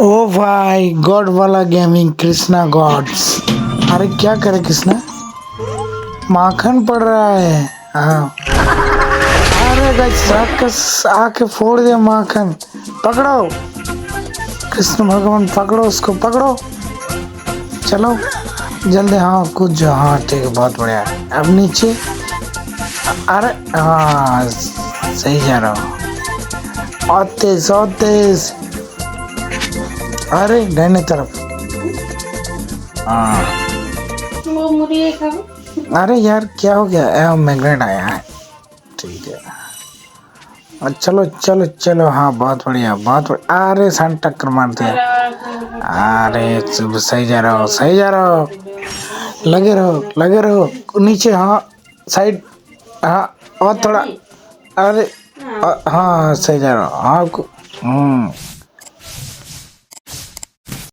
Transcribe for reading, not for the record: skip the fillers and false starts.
ओ भाई गॉड वाला gaming Krishna God's. अरे क्या करे कृष्णा, माखन पड़ रहा है। हाँ अरे गाइस आके फोड़ दे माखन। पकड़ो कृष्ण भगवान, पकड़ो उसको, पकड़ो। चलो जल्दी, हाँ कूद जाओ। हाँ ठीक है, बहुत बढ़िया। अब नीचे। अरे हाँ सही जा रहा हूँ। और तेज और तेज। अरे दाहिने तरफ। हाँ वो मुड़ी है अरे यार क्या हो गया, मैग्नेट आया है। ठीक है चलो चलो चलो। हाँ बहुत बढ़िया बहुत बढ़िया। अरे सन टक्कर मार दिया। अरे सही जा रहा हो, सही जा रहा हो। लगे रहो लगे रहो। नीचे हाँ, साइड। हाँ और थोड़ा। अरे हाँ सही जा रहा हो। हाँ